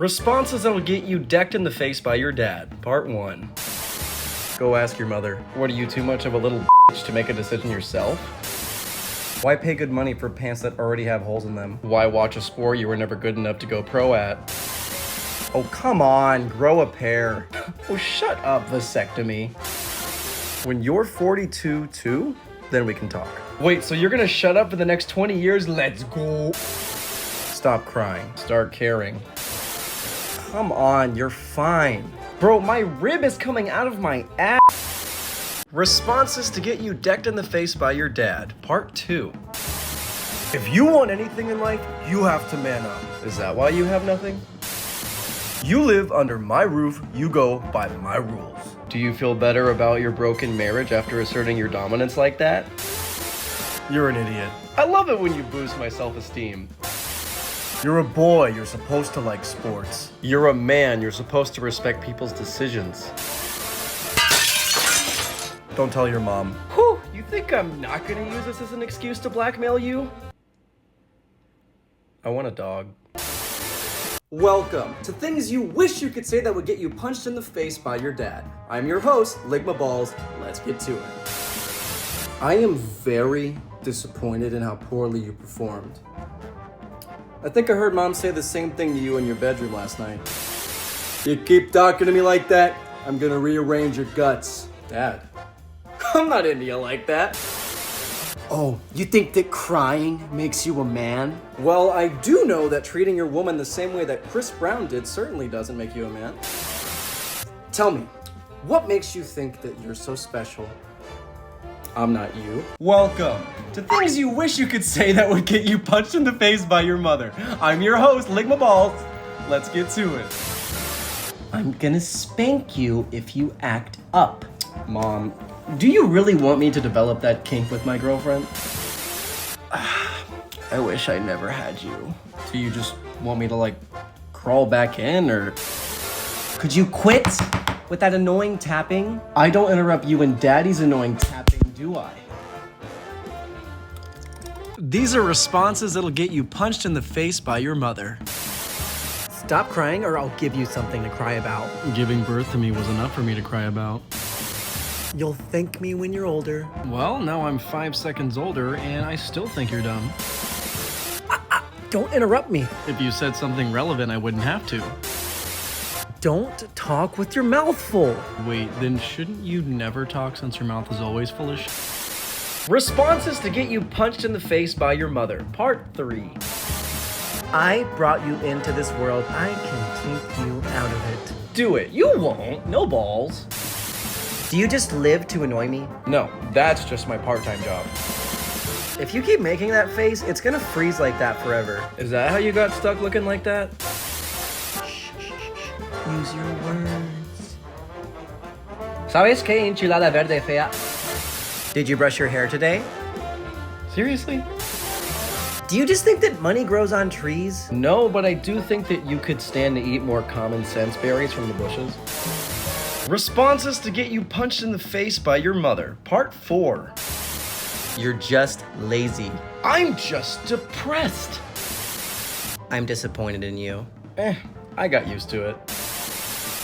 Responses that'll get you decked in the face by your dad, part 1. Go ask your mother. What, are you too much of a little bitch to make a decision yourself? Why pay good money for pants that already have holes in them? Why watch a sport you were never good enough to go pro at? Oh, come on, grow a pair. Oh, shut up, vasectomy. When you're 42 too, then we can talk. Wait, so you're gonna shut up for the next 20 years? Let's go. Stop crying. Start caring. Come on, you're fine. Bro, my rib is coming out of my ass. Responses to get you decked in the face by your dad, part 2. If you want anything in life, you have to man up. Is that why you have nothing? You live under my roof, you go by my rules. Do you feel better about your broken marriage after asserting your dominance like that? You're an idiot. I love it when you boost my self-esteem. You're a boy, you're supposed to like sports. You're a man, you're supposed to respect people's decisions. Don't tell your mom. Whew, you think I'm not gonna use this as an excuse to blackmail you? I want a dog. Welcome to things you wish you could say that would get you punched in the face by your dad. I'm your host, Ligma Balls. Let's get to it. I am very disappointed in how poorly you performed. I think I heard Mom say the same thing to you in your bedroom last night. You keep talking to me like that, I'm gonna rearrange your guts. Dad, I'm not into you like that. Oh, you think that crying makes you a man? Well, I do know that treating your woman the same way that Chris Brown did certainly doesn't make you a man. Tell me, what makes you think that you're so special? I'm not you. Welcome to things you wish you could say that would get you punched in the face by your mother. I'm your host, Ligma Balls. Let's get to it. I'm gonna spank you if you act up. Mom, do you really want me to develop that kink with my girlfriend? I wish I never had you. Do you just want me to crawl back in, or? Could you quit with that annoying tapping? I don't interrupt you in Daddy's annoying tapping, do I? These are responses that'll get you punched in the face by your mother. Stop crying or I'll give you something to cry about. Giving birth to me was enough for me to cry about. You'll thank me when you're older. Well, now I'm 5 seconds older and I still think you're dumb. Don't interrupt me. If you said something relevant, I wouldn't have to. Don't talk with your mouth full. Wait, then shouldn't you never talk since your mouth is always foolish? Responses to get you punched in the face by your mother, part 3. I brought you into this world. I can take you out of it. Do it. You won't. No balls. Do you just live to annoy me? No, that's just my part-time job. If you keep making that face, it's gonna freeze like that forever. Is that how you got stuck looking like that? Use your words. ¿Sabes qué enchilada verde fea? Did you brush your hair today? Seriously? Do you just think that money grows on trees? No, but I do think that you could stand to eat more common sense berries from the bushes. Responses to get you punched in the face by your mother, part 4. You're just lazy. I'm just depressed. I'm disappointed in you. I got used to it.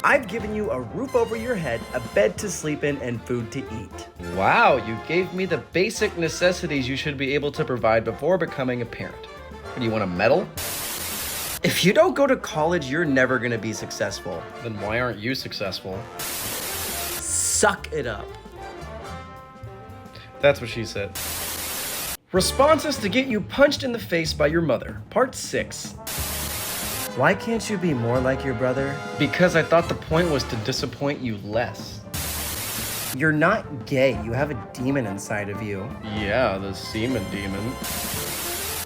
I've given you a roof over your head, a bed to sleep in, and food to eat. Wow, you gave me the basic necessities you should be able to provide before becoming a parent. What, do you want a medal? If you don't go to college, you're never gonna be successful. Then why aren't you successful? Suck it up. That's what she said. Responses to get you punched in the face by your mother, part 6. Why can't you be more like your brother? Because I thought the point was to disappoint you less. You're not gay. You have a demon inside of you. Yeah, the semen demon.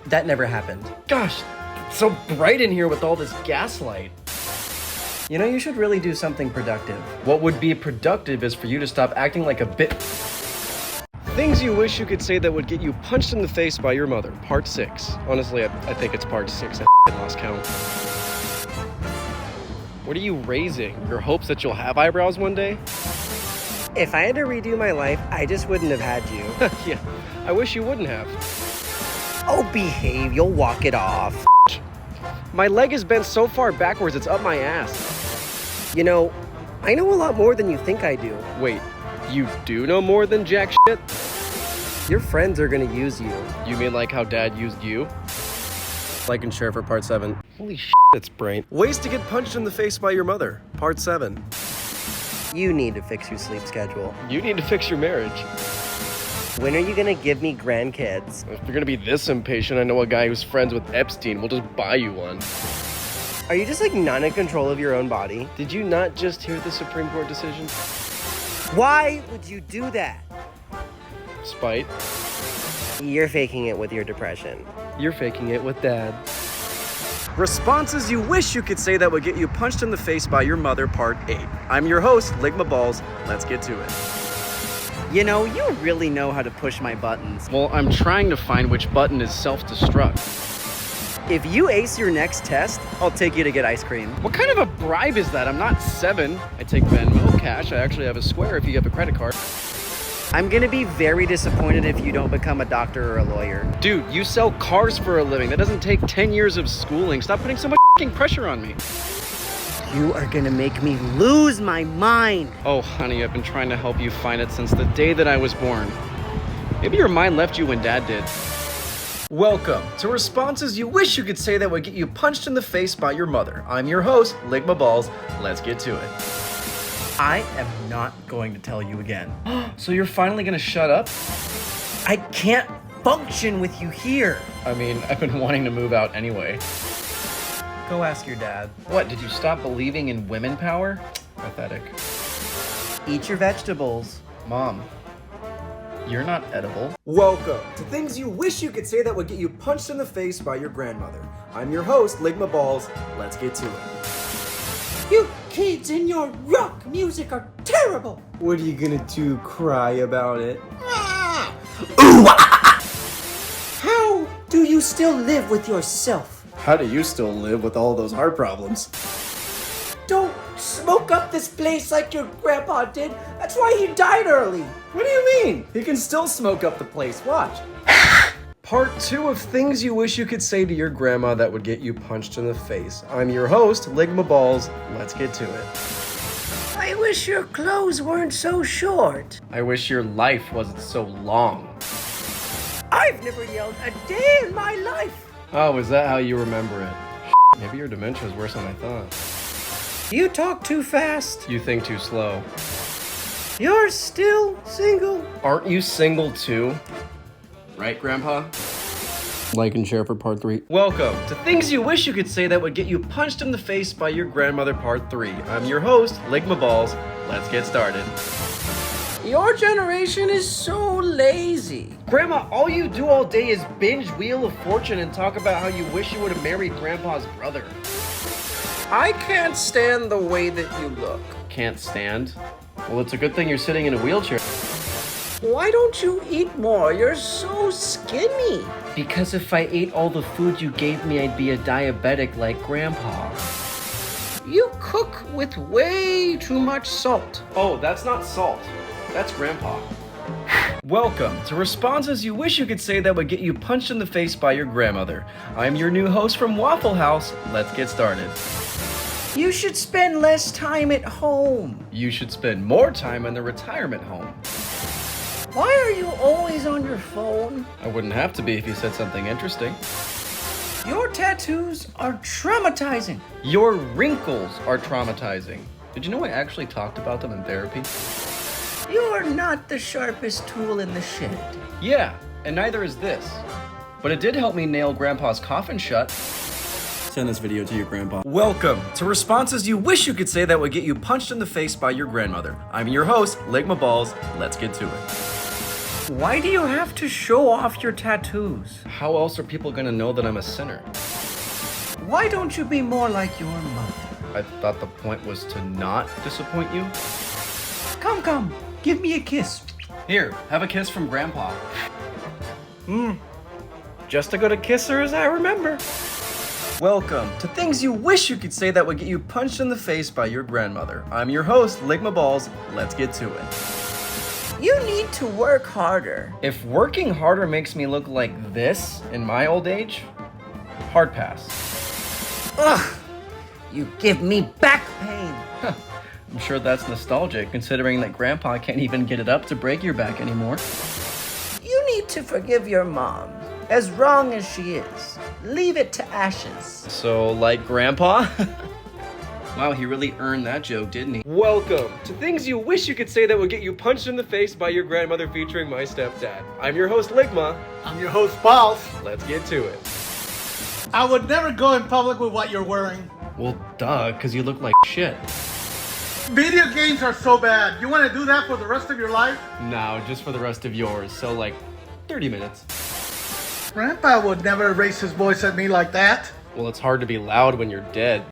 That never happened. Gosh, it's so bright in here with all this gaslight. You know, you should really do something productive. What would be productive is for you to stop acting like a bit. Things you wish you could say that would get you punched in the face by your mother, part 6. Honestly, I think it's part 6. I lost count. What are you raising? Your hopes that you'll have eyebrows one day? If I had to redo my life, I just wouldn't have had you. Yeah, I wish you wouldn't have. Oh, behave. You'll walk it off. My leg is bent so far backwards, it's up my ass. You know, I know a lot more than you think I do. Wait, you do know more than jack shit? Your friends are gonna use you. You mean like how Dad used you? Like and share for part 7. Holy shit, it's brain. Ways to get punched in the face by your mother, part 7. You need to fix your sleep schedule. You need to fix your marriage. When are you gonna give me grandkids? If you're gonna be this impatient, I know a guy who's friends with Epstein. We'll just buy you one. Are you just like not in control of your own body? Did you not just hear the Supreme Court decision? Why would you do that? Spite. You're faking it with your depression. You're faking it with Dad. Responses you wish you could say that would get you punched in the face by your mother, part 8. I'm your host, Ligma Balls. Let's get to it. You know, you really know how to push my buttons. Well, I'm trying to find which button is self-destruct. If you ace your next test, I'll take you to get ice cream. What kind of a bribe is that? I'm not 7. I take Venmo, cash. I actually have a Square if you have a credit card. I'm gonna be very disappointed if you don't become a doctor or a lawyer. Dude, you sell cars for a living. That doesn't take 10 years of schooling. Stop putting so much f***ing pressure on me. You are gonna make me lose my mind. Oh, honey, I've been trying to help you find it since the day that I was born. Maybe your mind left you when Dad did. Welcome to Responses You Wish You Could Say That Would Get You Punched in the Face by Your Mother. I'm your host, Ligma Balls. Let's get to it. I am not going to tell you again. So you're finally gonna shut up? I can't function with you here. I mean, I've been wanting to move out anyway. Go ask your dad. What, did you stop believing in women power? Pathetic. Eat your vegetables. Mom, you're not edible. Welcome to things you wish you could say that would get you punched in the face by your grandmother. I'm your host, Ligma Balls. Let's get to it. You kids and your rock music are terrible! What are you gonna do, cry about it? How do you still live with yourself? How do you still live with all those heart problems? Don't smoke up this place like your grandpa did. That's why he died early. What do you mean? He can still smoke up the place, watch. Part 2 of things you wish you could say to your grandma that would get you punched in the face. I'm your host, Ligma Balls. Let's get to it. I wish your clothes weren't so short. I wish your life wasn't so long. I've never yelled a day in my life. Oh, is that how you remember it? Maybe your dementia is worse than I thought. You talk too fast. You think too slow. You're still single. Aren't you single too? Right, Grandpa? Like and share for part 3. Welcome to things you wish you could say that would get you punched in the face by your grandmother, part 3. I'm your host, Ligma Balls. Let's get started. Your generation is so lazy. Grandma, all you do all day is binge Wheel of Fortune and talk about how you wish you would have married Grandpa's brother. I can't stand the way that you look. Can't stand? Well, it's a good thing you're sitting in a wheelchair. Why don't you eat more? You're so skinny. Because if I ate all the food you gave me, I'd be a diabetic like Grandpa. You cook with way too much salt. Oh, that's not salt. That's Grandpa. Welcome to Responses You Wish You Could Say That Would Get You Punched in the Face by Your Grandmother. I'm your new host from Waffle House. Let's get started. You should spend less time at home. You should spend more time in the retirement home. Why are you always on your phone? I wouldn't have to be if you said something interesting. Your tattoos are traumatizing. Your wrinkles are traumatizing. Did you know I actually talked about them in therapy? You're not the sharpest tool in the shed. Yeah, and neither is this. But it did help me nail Grandpa's coffin shut. Send this video to your grandpa. Welcome to Responses You Wish You Could Say That Would Get You Punched in the Face by Your Grandmother. I'm your host, Ligma Balls. Let's get to it. Why do you have to show off your tattoos? How else are people gonna know that I'm a sinner? Why don't you be more like your mother? I thought the point was to not disappoint you. Come, give me a kiss. Here, have a kiss from Grandpa. Just as good a kisser as I remember. Welcome to things you wish you could say that would get you punched in the face by your grandmother. I'm your host, Ligma Balls. Let's get to it. You need to work harder. If working harder makes me look like this in my old age, hard pass. Ugh! You give me back pain. I'm sure that's nostalgic, considering that Grandpa can't even get it up to break your back anymore. You need to forgive your mom, as wrong as she is. Leave it to ashes. So, like Grandpa? Wow, he really earned that joke, didn't he? Welcome to Things You Wish You Could Say That Would Get You Punched in the Face by Your Grandmother, featuring my stepdad. I'm your host, Ligma. I'm your host, Balls. Let's get to it. I would never go in public with what you're wearing. Well, duh, because you look like shit. Video games are so bad. You want to do that for the rest of your life? No, just for the rest of yours, so like 30 minutes. Grandpa would never raise his voice at me like that. Well, it's hard to be loud when you're dead.